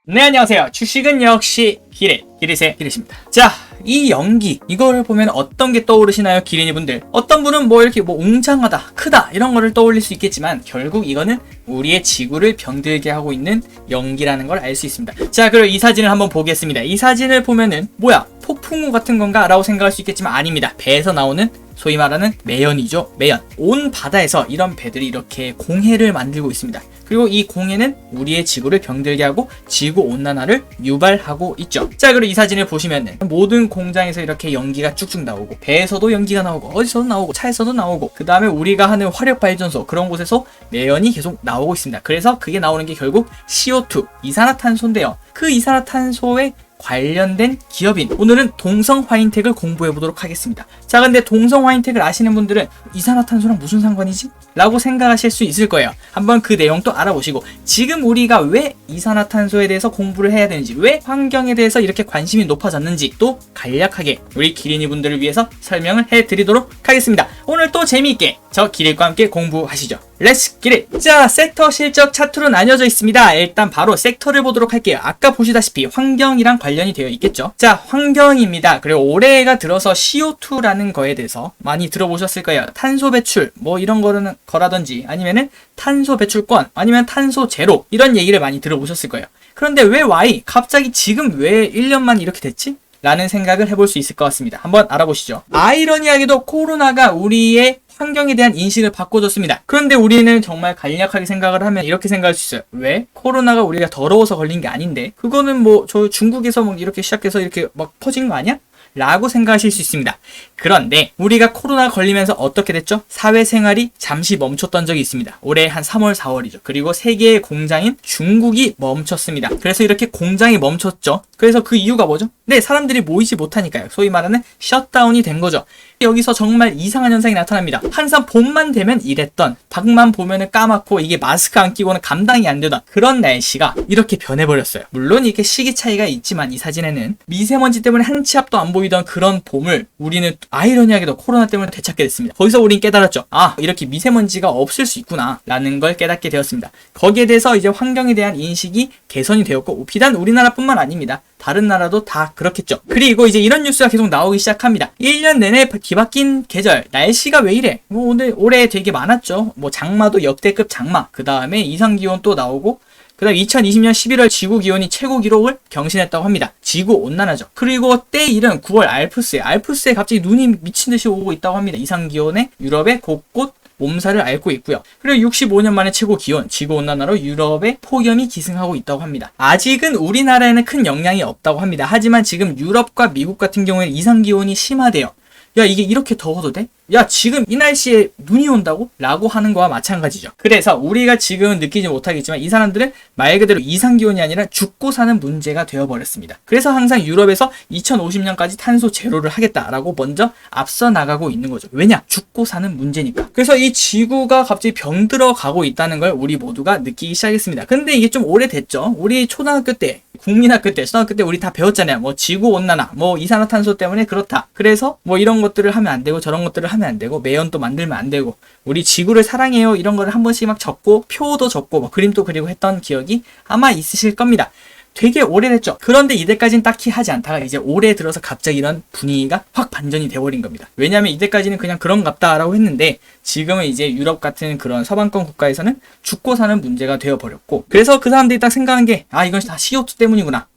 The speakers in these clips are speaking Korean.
네, 안녕하세요. 주식은 역시 기릿의 기릿입니다. 자, 이 연기, 이거를 보면 어떤 게 떠오르시나요, 기린이 분들? 어떤 분은 뭐 이렇게 뭐 웅장하다, 크다 이런 거를 떠올릴 수 있겠지만 결국 이거는 우리의 지구를 병들게 하고 있는 연기라는 걸 알 수 있습니다. 자, 그럼 이 사진을 한번 보겠습니다. 이 사진을 보면은 뭐야, 폭풍우 같은 건가? 라고 생각할 수 있겠지만 아닙니다. 배에서 나오는 소위 말하는 매연이죠. 매연. 온 바다에서 이런 배들이 이렇게 공해를 만들고 있습니다. 그리고 이 공해는 우리의 지구를 병들게 하고 지구온난화를 유발하고 있죠. 자, 그리고 이 사진을 보시면은 모든 공장에서 이렇게 연기가 쭉쭉 나오고 배에서도 연기가 나오고 어디서도 나오고 차에서도 나오고 그 다음에 우리가 하는 화력발전소 그런 곳에서 매연이 계속 나오고 있습니다. 그래서 그게 나오는 게 결국 CO2, 이산화탄소인데요. 그 이산화탄소에 관련된 기업인 오늘은 동성 화인텍을 공부해 보도록 하겠습니다. 자, 근데 동성 화인텍을 아시는 분들은 이산화탄소랑 무슨 상관이지? 라고 생각하실 수 있을 거예요. 한번 그 내용 또 알아보시고 지금 우리가 왜 이산화탄소에 대해서 공부를 해야 되는지, 왜 환경에 대해서 이렇게 관심이 높아졌는지 또 간략하게 우리 기린이 분들을 위해서 설명을 해드리도록 하겠습니다. 오늘 또 재미있게 저 기린과 함께 공부하시죠. 렛츠 기릿! 자, 섹터 실적 차트로 나뉘어져 있습니다. 일단 바로 섹터를 보도록 할게요. 아까 보시다시피 환경이랑 관련이 되어 있겠죠. 자, 환경입니다. 그리고 올해가 들어서 CO2라는 거에 대해서 많이 들어보셨을 거예요. 탄소 배출 뭐 이런 거라든지 아니면은 탄소 배출권 아니면 탄소 제로 이런 얘기를 많이 들어보셨을 거예요. 그런데 왜 Y? 갑자기 지금 왜 1년만 이렇게 됐지? 라는 생각을 해볼 수 있을 것 같습니다. 한번 알아보시죠. 아이러니하게도 코로나가 우리의 환경에 대한 인식을 바꿔줬습니다. 그런데 우리는 정말 간략하게 생각을 하면 이렇게 생각할 수 있어요. 왜? 코로나가 우리가 더러워서 걸린 게 아닌데 그거는 뭐 저 중국에서 막 이렇게 시작해서 이렇게 막 퍼진 거 아니야? 라고 생각하실 수 있습니다. 그런데 우리가 코로나 걸리면서 어떻게 됐죠? 사회생활이 잠시 멈췄던 적이 있습니다. 올해 한 3월, 4월이죠. 그리고 세계의 공장인 중국이 멈췄습니다. 그래서 이렇게 공장이 멈췄죠. 그래서 그 이유가 뭐죠? 네, 사람들이 모이지 못하니까요. 소위 말하는 셧다운이 된 거죠. 여기서 정말 이상한 현상이 나타납니다. 항상 봄만 되면 이랬던, 밖만 보면은 까맣고 이게 마스크 안 끼고는 감당이 안 되던 그런 날씨가 이렇게 변해버렸어요. 물론 이렇게 시기 차이가 있지만 이 사진에는 미세먼지 때문에 한 치 앞도 안 보이던 그런 봄을 우리는 아이러니하게도 코로나 때문에 되찾게 됐습니다. 거기서 우린 깨달았죠. 아, 이렇게 미세먼지가 없을 수 있구나 라는 걸 깨닫게 되었습니다. 거기에 대해서 이제 환경에 대한 인식이 개선이 되었고 비단 우리나라뿐만 아닙니다. 다른 나라도 다 그렇겠죠. 그리고 이제 이런 뉴스가 계속 나오기 시작합니다. 1년 내내 뒤바뀐 계절, 날씨가 왜 이래? 뭐 올해 되게 많았죠. 뭐 장마도 역대급 장마, 그 다음에 이상기온 또 나오고 그 다음 2020년 11월 지구기온이 최고 기록을 경신했다고 합니다. 지구온난화죠. 그리고 때일은 9월 알프스에 갑자기 눈이 미친듯이 오고 있다고 합니다. 이상기온에 유럽의 곳곳 몸살을 앓고 있고요. 그리고 65년 만에 최고 기온, 지구온난화로 유럽의 폭염이 기승하고 있다고 합니다. 아직은 우리나라에는 큰 영향이 없다고 합니다. 하지만 지금 유럽과 미국 같은 경우에는 이상기온이 심하대요. 야, 이게 이렇게 더워도 돼? 야, 지금 이 날씨에 눈이 온다고? 라고 하는 거와 마찬가지죠. 그래서 우리가 지금은 느끼지 못하겠지만 이 사람들은 말 그대로 이상기온이 아니라 죽고 사는 문제가 되어버렸습니다. 그래서 항상 유럽에서 2050년까지 탄소 제로를 하겠다라고 먼저 앞서 나가고 있는 거죠. 왜냐? 죽고 사는 문제니까. 그래서 이 지구가 갑자기 병들어 가고 있다는 걸 우리 모두가 느끼기 시작했습니다. 근데 이게 좀 오래됐죠. 우리 초등학교 때, 국민학교 때, 초등학교 때 우리 다 배웠잖아요. 뭐 지구온난화, 뭐 이산화탄소 때문에 그렇다. 그래서 뭐 이런 것들을 하면 안 되고 저런 것들을 하면 안 되고 매연도 만들면 안 되고 우리 지구를 사랑해요 이런 거를 한 번씩 막 적고 표도 적고 뭐 그림도 그리고 했던 기억이 아마 있으실 겁니다. 되게 오래됐죠. 그런데 이때까지는 딱히 하지 않다가 이제 올해 들어서 갑자기 이런 분위기가 확 반전이 돼버린 겁니다. 왜냐하면 이때까지는 그냥 그런갑다라고 했는데 지금은 이제 유럽 같은 그런 서방권 국가에서는 죽고 사는 문제가 되어버렸고 그래서 그 사람들이 딱 생각한 게 아, 이건 다 CO2 때문이구나.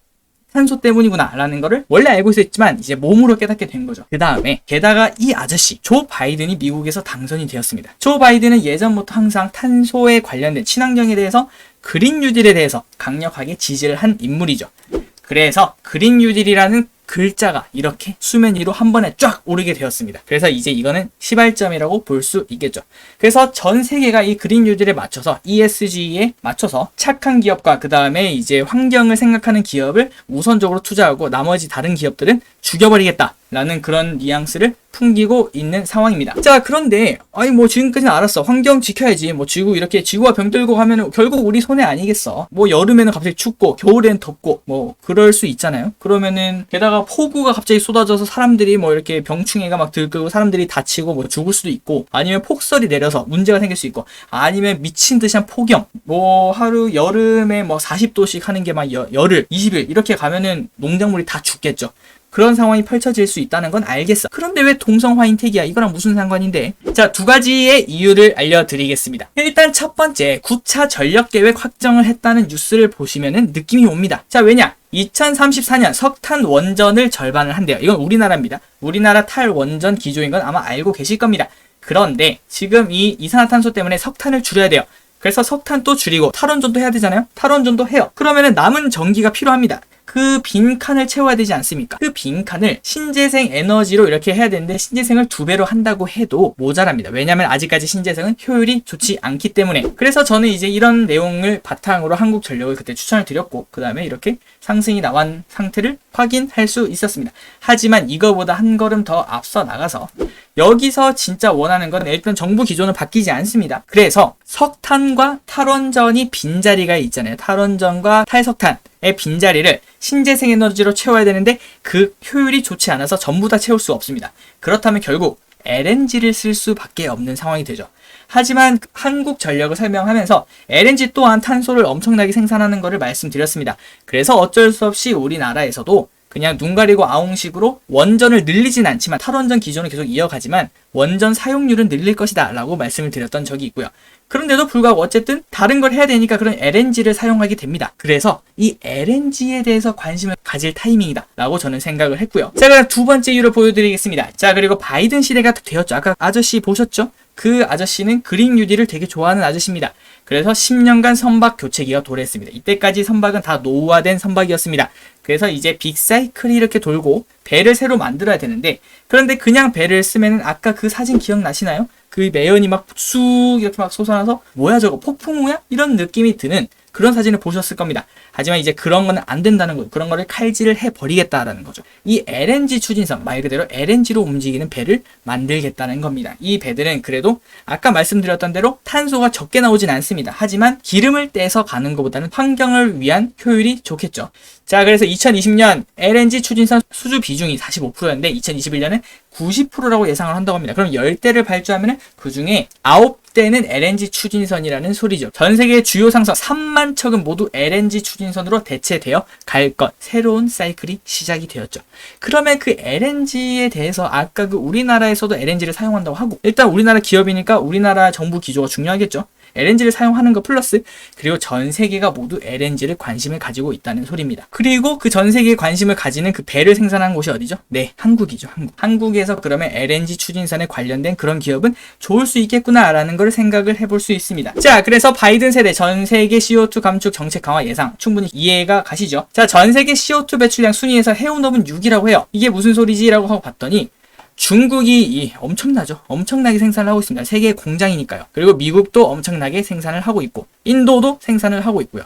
탄소 때문이구나 라는 거를 원래 알고 있었지만 이제 몸으로 깨닫게 된 거죠. 그 다음에 게다가 이 아저씨 조 바이든이 미국에서 당선이 되었습니다. 조 바이든은 예전부터 항상 탄소에 관련된 친환경에 대해서 그린 뉴딜에 대해서 강력하게 지지를 한 인물이죠. 그래서 그린 뉴딜이라는 글자가 이렇게 수면 위로 한 번에 쫙 오르게 되었습니다. 그래서 이제 이거는 시발점이라고 볼 수 있겠죠. 그래서 전 세계가 이 그린 뉴딜에 맞춰서 ESG에 맞춰서 착한 기업과 그 다음에 이제 환경을 생각하는 기업을 우선적으로 투자하고 나머지 다른 기업들은 죽여버리겠다 라는 그런 뉘앙스를 풍기고 있는 상황입니다. 자, 그런데 아니 뭐 지금까지는 알았어. 환경 지켜야지. 뭐 지구 이렇게 지구와 병들고 하면은 결국 우리 손해 아니겠어. 뭐 여름에는 갑자기 춥고 겨울엔 덥고 뭐 그럴 수 있잖아요. 그러면은 게다가 폭우가 갑자기 쏟아져서 사람들이 뭐 이렇게 병충해가 막 들끓고 사람들이 다치고 뭐 죽을 수도 있고, 아니면 폭설이 내려서 문제가 생길 수 있고, 아니면 미친 듯이 한 폭염, 뭐 하루 여름에 뭐 40도씩 하는 게 막 열흘 20일 이렇게 가면은 농작물이 다 죽겠죠. 그런 상황이 펼쳐질 수 있다는 건 알겠어. 그런데 왜 동성화인택이야? 이거랑 무슨 상관인데? 자, 두 가지의 이유를 알려드리겠습니다. 일단 첫 번째, 9차 전력계획 확정을 했다는 뉴스를 보시면은 느낌이 옵니다. 자, 왜냐? 2034년 석탄 원전을 절반을 한대요. 이건 우리나라입니다. 우리나라 탈원전 기조인 건 아마 알고 계실 겁니다. 그런데 지금 이 이산화탄소 때문에 석탄을 줄여야 돼요. 그래서 석탄도 줄이고 탈원전도 해야 되잖아요. 탈원전도 해요. 그러면은 남은 전기가 필요합니다. 그 빈칸을 채워야 되지 않습니까? 그 빈칸을 신재생 에너지로 이렇게 해야 되는데 신재생을 2배로 한다고 해도 모자랍니다. 왜냐하면 아직까지 신재생은 효율이 좋지 않기 때문에. 그래서 저는 이제 이런 내용을 바탕으로 한국전력을 그때 추천을 드렸고, 그 다음에 이렇게 상승이 나온 상태를 확인할 수 있었습니다. 하지만 이거보다 한 걸음 더 앞서 나가서 여기서 진짜 원하는 건 일단 정부 기조는 바뀌지 않습니다. 그래서 석탄과 탈원전이 빈자리가 있잖아요. 탈원전과 탈석탄의 빈자리를 신재생 에너지로 채워야 되는데 그 효율이 좋지 않아서 전부 다 채울 수 없습니다. 그렇다면 결국 LNG를 쓸 수밖에 없는 상황이 되죠. 하지만 한국전력을 설명하면서 LNG 또한 탄소를 엄청나게 생산하는 것을 말씀드렸습니다. 그래서 어쩔 수 없이 우리나라에서도 그냥 눈 가리고 아웅식으로 원전을 늘리진 않지만 탈원전 기존을 계속 이어가지만 원전 사용률은 늘릴 것이다 라고 말씀을 드렸던 적이 있고요. 그런데도 불구하고 어쨌든 다른 걸 해야 되니까 그런 LNG를 사용하게 됩니다. 그래서 이 LNG에 대해서 관심을 가질 타이밍이다 라고 저는 생각을 했고요. 자, 그럼 두 번째 이유를 보여드리겠습니다. 자, 그리고 바이든 시대가 되었죠. 아까 아저씨 보셨죠? 그 아저씨는 그린 뉴딜을 되게 좋아하는 아저씨입니다. 그래서 10년간 선박 교체기가 도래했습니다. 이때까지 선박은 다 노후화된 선박이었습니다. 그래서 이제 빅사이클이 이렇게 돌고 배를 새로 만들어야 되는데, 그런데 그냥 배를 쓰면은 아까 그 사진 기억나시나요? 그 매연이 막 쑥 이렇게 막 솟아나서 뭐야 저거 폭풍우야? 이런 느낌이 드는 그런 사진을 보셨을 겁니다. 하지만 이제 그런 거는 안 된다는 거죠. 그런 거를 칼질을 해버리겠다라는 거죠. 이 LNG 추진선, 말 그대로 LNG로 움직이는 배를 만들겠다는 겁니다. 이 배들은 그래도 아까 말씀드렸던 대로 탄소가 적게 나오진 않습니다. 하지만 기름을 떼서 가는 것보다는 환경을 위한 효율이 좋겠죠. 자, 그래서 2020년 LNG 추진선 수주 비중이 45%였는데 2021년은 90%라고 예상을 한다고 합니다. 그럼 10대를 발주하면 그 중에 9대는 LNG 추진선이라는 소리죠. 전 세계 주요 상선 3만 척은 모두 LNG 추진선으로 대체되어 갈 것, 새로운 사이클이 시작이 되었죠. 그러면 그 LNG에 대해서 아까 그 우리나라에서도 LNG를 사용한다고 하고, 일단 우리나라 기업이니까 우리나라 정부 기조가 중요하겠죠. LNG를 사용하는 것 플러스 그리고 전 세계가 모두 LNG를 관심을 가지고 있다는 소리입니다. 그리고 그 전 세계에 관심을 가지는 그 배를 생산한 곳이 어디죠? 네, 한국이죠. 한국에서 그러면 LNG 추진선에 관련된 그런 기업은 좋을 수 있겠구나라는 걸 생각을 해볼 수 있습니다. 자, 그래서 바이든 세대 전 세계 CO2 감축 정책 강화 예상 충분히 이해가 가시죠? 자, 전 세계 CO2 배출량 순위에서 해운업은 6위라고 해요. 이게 무슨 소리지라고 하고 봤더니 중국이 엄청나죠. 엄청나게 생산을 하고 있습니다. 세계 공장이니까요. 그리고 미국도 엄청나게 생산을 하고 있고, 인도도 생산을 하고 있고요.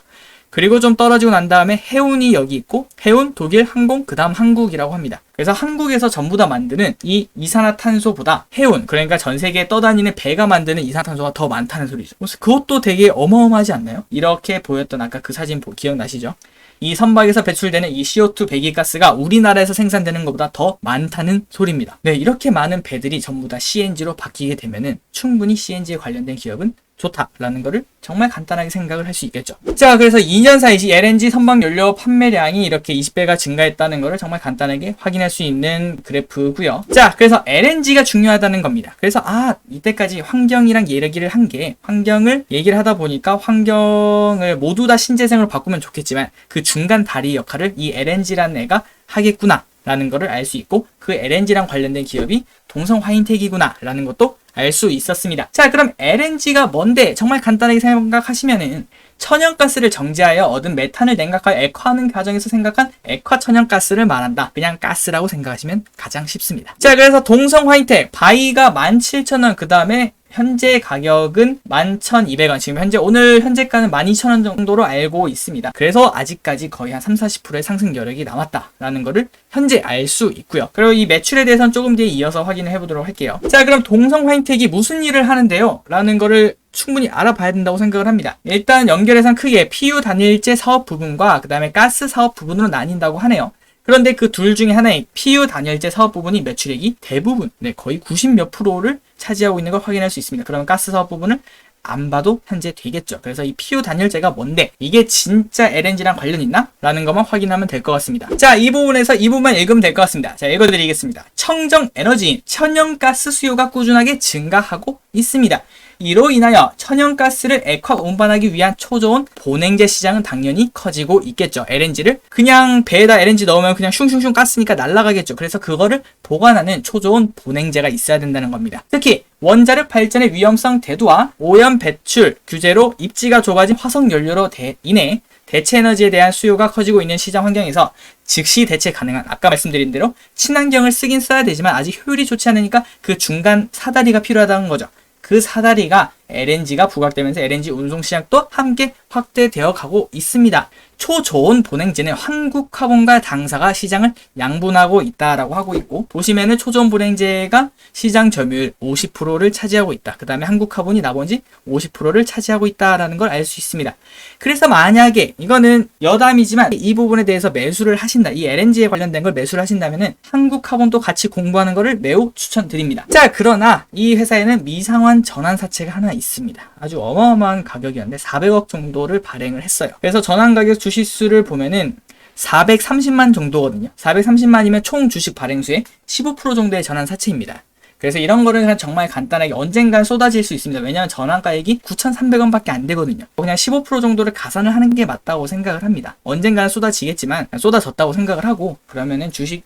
그리고 좀 떨어지고 난 다음에 해운이 여기 있고, 해운, 독일, 항공, 그 다음 한국이라고 합니다. 그래서 한국에서 전부 다 만드는 이 이산화탄소보다 해운, 그러니까 전 세계에 떠다니는 배가 만드는 이산화탄소가 더 많다는 소리죠. 그것도 되게 어마어마하지 않나요? 이렇게 보였던 아까 그 사진 기억나시죠? 이 선박에서 배출되는 이 CO2 배기가스가 우리나라에서 생산되는 것보다 더 많다는 소리입니다. 네, 이렇게 많은 배들이 전부 다 CNG로 바뀌게 되면은 충분히 CNG에 관련된 기업은 좋다라는 거를 정말 간단하게 생각을 할 수 있겠죠. 자, 그래서 2년 사이 LNG 선박 연료 판매량이 이렇게 20배가 증가했다는 거를 정말 간단하게 확인할 수 있는 그래프고요. 자, 그래서 LNG가 중요하다는 겁니다. 그래서 이때까지 환경이랑 얘기를 한 게, 환경을 얘기를 하다 보니까 환경을 모두 다 신재생으로 바꾸면 좋겠지만 그 중간 다리 역할을 이 LNG라는 애가 하겠구나 라는 거를 알 수 있고, 그 LNG랑 관련된 기업이 동성화인텍이구나 라는 것도 알 수 있었습니다. 자, 그럼 LNG가 뭔데? 정말 간단하게 생각하시면은 천연가스를 정제하여 얻은 메탄을 냉각하여 액화하는 과정에서 생각한 액화천연가스를 말한다. 그냥 가스라고 생각하시면 가장 쉽습니다. 자, 그래서 동성화인텍 바이가 17,000원, 그 다음에 현재 가격은 11,200원, 지금 오늘 현재가는 12,000원 정도로 알고 있습니다. 그래서 아직까지 거의 한 30-40%의 상승 여력이 남았다라는 거를 현재 알 수 있고요. 그리고 이 매출에 대해서는 조금 뒤에 이어서 확인을 해보도록 할게요. 자, 그럼 동성 화이텍이 무슨 일을 하는데요? 라는 거를 충분히 알아봐야 된다고 생각을 합니다. 일단 연결해서 크게 PU 단일재 사업 부분과 그 다음에 가스 사업 부분으로 나뉜다고 하네요. 그런데 그 둘 중에 하나의 PU 단열재 사업 부분이 매출액이 대부분, 거의 90몇 %를 차지하고 있는 걸 확인할 수 있습니다. 그러면 가스 사업 부분을 안 봐도 현재 되겠죠. 그래서 이 PU 단열재가 뭔데, 이게 진짜 LNG랑 관련 있나? 라는 것만 확인하면 될 것 같습니다. 자, 이 부분에서 이 부분만 읽으면 될 것 같습니다. 자, 읽어드리겠습니다. 청정 에너지인 천연가스 수요가 꾸준하게 증가하고 있습니다. 이로 인하여 천연가스를 액화 운반하기 위한 초저온 보냉제 시장은 당연히 커지고 있겠죠. LNG를 그냥 배에다 LNG 넣으면 그냥 슝슝슝 가스니까 날아가겠죠. 그래서 그거를 보관하는 초저온 보냉제가 있어야 된다는 겁니다. 특히 원자력 발전의 위험성 대두와 오염 배출 규제로 입지가 좁아진 화석 연료로 인해 대체 에너지에 대한 수요가 커지고 있는 시장 환경에서 즉시 대체 가능한, 아까 말씀드린 대로 친환경을 쓰긴 써야 되지만 아직 효율이 좋지 않으니까 그 중간 사다리가 필요하다는 거죠. 그 사다리가 LNG가 부각되면서 LNG 운송 시장도 함께 확대되어 가고 있습니다. 초저온 보냉제는 한국 카본과 당사가 시장을 양분하고 있다라고 하고 있고, 보시면은 초저온 보냉제가 시장 점유율 50%를 차지하고 있다. 그 다음에 한국 카본이 나머지 50%를 차지하고 있다라는 걸 알 수 있습니다. 그래서 만약에 이거는 여담이지만 이 부분에 대해서 매수를 하신다, 이 LNG에 관련된 걸 매수를 하신다면은 한국 카본도 같이 공부하는 거를 매우 추천드립니다. 자, 그러나 이 회사에는 미상환 전환사채가 하나 있습니다. 아주 어마어마한 가격이었는데 400억 정도를 발행을 했어요. 그래서 전환가격 주식수를 보면은 430만 정도거든요. 430만이면 총 주식 발행수의 15% 정도의 전환사채입니다. 그래서 이런 거를 그냥 정말 간단하게 언젠간 쏟아질 수 있습니다. 왜냐하면 전환가액이 9,300원밖에 안 되거든요. 그냥 15% 정도를 가산을 하는 게 맞다고 생각을 합니다. 언젠간 쏟아지겠지만 쏟아졌다고 생각을 하고, 그러면은 주식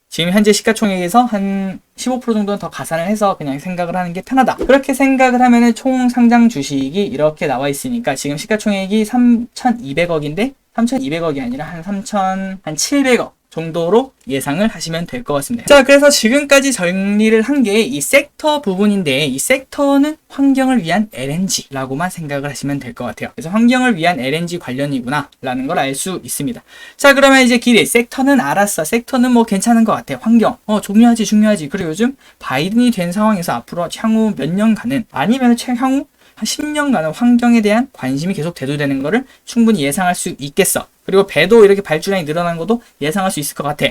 지금 현재 시가총액에서 한 15% 정도는 더 가산을 해서 그냥 생각을 하는 게 편하다. 그렇게 생각을 하면은 총 상장 주식이 이렇게 나와 있으니까 지금 시가총액이 3,200억인데 3,200억이 아니라 한 3,700억 정도로 예상을 하시면 될 것 같습니다. 자, 그래서 지금까지 정리를 한 게 이 섹터 부분인데, 이 섹터는 환경을 위한 LNG라고만 생각을 하시면 될 것 같아요. 그래서 환경을 위한 LNG 관련이구나 라는 걸 알 수 있습니다. 자, 그러면 이제 길이 섹터는 알았어. 섹터는 뭐 괜찮은 것 같아. 환경 중요하지. 그리고 요즘 바이든이 된 상황에서 앞으로 향후 몇 년간은, 아니면 향후 한 10년간은 환경에 대한 관심이 계속 대두되는 거를 충분히 예상할 수 있겠어. 그리고 배도 이렇게 발주량이 늘어나는 것도 예상할 수 있을 것 같아.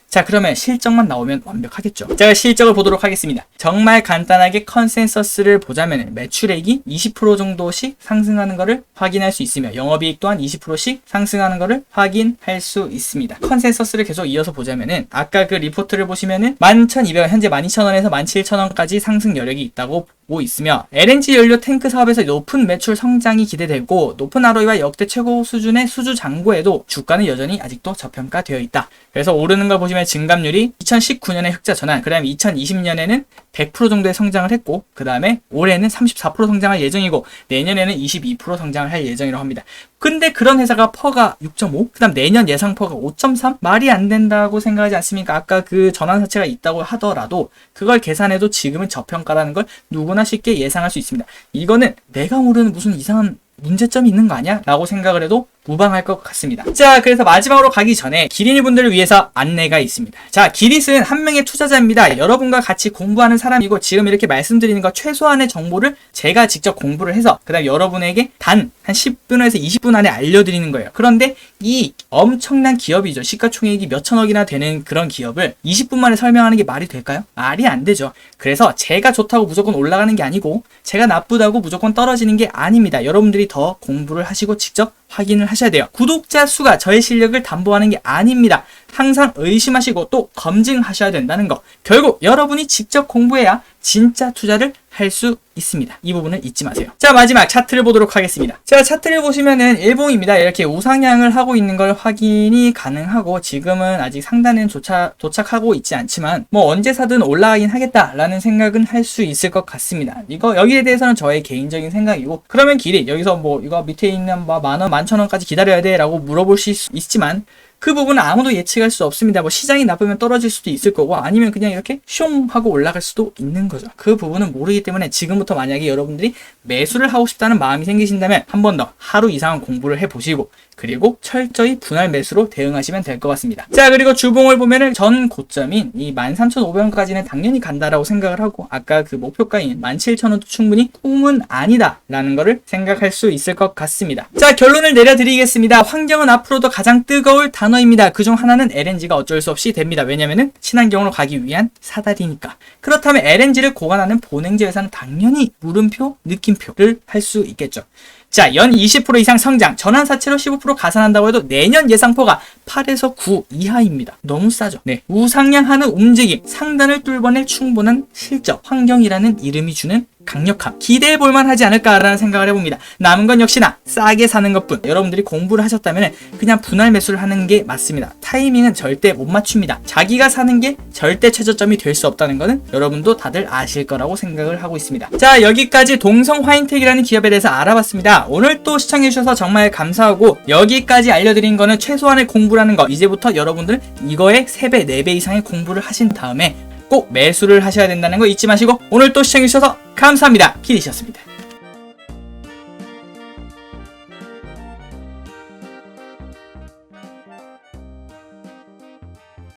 자, 그러면 실적만 나오면 완벽하겠죠. 제가 실적을 보도록 하겠습니다. 정말 간단하게 컨센서스를 보자면 매출액이 20% 정도씩 상승하는 것을 확인할 수 있으며 영업이익 또한 20%씩 상승하는 것을 확인할 수 있습니다. 컨센서스를 계속 이어서 보자면은 아까 그 리포트를 보시면은 11,200원, 현재 12,000원에서 17,000원까지 상승 여력이 있다고 보고 있으며, LNG 연료 탱크 사업에서 높은 매출 성장이 기대되고 높은 ROE와 역대 최고 수준의 수주 잔고에도 주가는 여전히 아직도 저평가되어 있다. 그래서 오르는 걸 보시면 증감률이 2019년에 흑자 전환, 그 다음에 2020년에는 100% 정도의 성장을 했고, 그 다음에 올해는 34% 성장할 예정이고 내년에는 22% 성장을 할 예정이라고 합니다. 근데 그런 회사가 퍼가 6.5, 그 다음 내년 예상 퍼가 5.3? 말이 안 된다고 생각하지 않습니까? 아까 그 전환사채가 있다고 하더라도 그걸 계산해도 지금은 저평가라는 걸 누구나 쉽게 예상할 수 있습니다. 이거는 내가 모르는 무슨 이상한 문제점이 있는 거 아니야? 라고 생각을 해도 무방할 것 같습니다. 자, 그래서 마지막으로 가기 전에 기린이 분들을 위해서 안내가 있습니다. 자, 기릿은 한 명의 투자자입니다. 여러분과 같이 공부하는 사람이고, 지금 이렇게 말씀드리는 거 최소한의 정보를 제가 직접 공부를 해서 그 다음 여러분에게 단 한 10분에서 20분 안에 알려드리는 거예요. 그런데 이 엄청난 기업이죠. 시가총액이 몇천억이나 되는 그런 기업을 20분 만에 설명하는 게 말이 될까요? 말이 안 되죠. 그래서 제가 좋다고 무조건 올라가는 게 아니고 제가 나쁘다고 무조건 떨어지는 게 아닙니다. 여러분들이 더 공부를 하시고 직접 확인을 하셔야 돼요. 구독자 수가 저의 실력을 담보하는 게 아닙니다. 항상 의심하시고 또 검증하셔야 된다는 거. 결국 여러분이 직접 공부해야 진짜 투자를 할 수 있습니다. 이 부분을 잊지 마세요. 자, 마지막 차트를 보도록 하겠습니다. 자, 차트를 보시면은 일봉입니다. 이렇게 우상향을 하고 있는 걸 확인이 가능하고, 지금은 아직 상단은 도착하고 있지 않지만 뭐 언제 사든 올라가긴 하겠다라는 생각은 할 수 있을 것 같습니다. 여기에 대해서는 저의 개인적인 생각이고, 그러면 길이 여기서 뭐 이거 밑에 있는 뭐 10,000원, 11,000원까지 기다려야 돼 라고 물어볼 수 있지만, 그 부분은 아무도 예측할 수 없습니다. 뭐 시장이 나쁘면 떨어질 수도 있을 거고 아니면 그냥 이렇게 숑 하고 올라갈 수도 있는 거죠. 그 부분은 모르기 때문에 지금부터 만약에 여러분들이 매수를 하고 싶다는 마음이 생기신다면 한 번 더 하루 이상은 공부를 해보시고 그리고 철저히 분할 매수로 대응하시면 될 것 같습니다. 자, 그리고 주봉을 보면은 전 고점인 이 13,500원까지는 당연히 간다라고 생각을 하고 아까 그 목표가인 17,000원도 충분히 꿈은 아니다 라는 거를 생각할 수 있을 것 같습니다. 자, 결론을 내려드리겠습니다. 환경은 앞으로도 가장 뜨거울 단어입니다. 그중 하나는 LNG가 어쩔 수 없이 됩니다. 왜냐면은 친환경으로 가기 위한 사다리니까. 그렇다면 LNG를 고관하는 본행제 회사는 당연히 물음표, 느낌표를 할 수 있겠죠. 자, 연 20% 이상 성장, 전환사채로 15% 가산한다고 해도 내년 예상포가 8에서 9 이하입니다. 너무 싸죠? 네. 우상향하는 움직임, 상단을 뚫어낼 충분한 실적, 환경이라는 이름이 주는 강력함, 기대해 볼만 하지 않을까라는 생각을 해봅니다. 남은 건 역시나 싸게 사는 것뿐. 여러분들이 공부를 하셨다면 그냥 분할 매수를 하는 게 맞습니다. 타이밍은 절대 못 맞춥니다. 자기가 사는 게 절대 최저점이 될 수 없다는 거는 여러분도 다들 아실 거라고 생각을 하고 있습니다. 자, 여기까지 동성화인텍이라는 기업에 대해서 알아봤습니다. 오늘 또 시청해주셔서 정말 감사하고 여기까지 알려드린 거는 최소한의 공부라는 거, 이제부터 여러분들 이거에 3배, 4배 이상의 공부를 하신 다음에 꼭 매수를 하셔야 된다는 거 잊지 마시고 오늘 또 시청해주셔서 감사합니다. 키리시였습니다.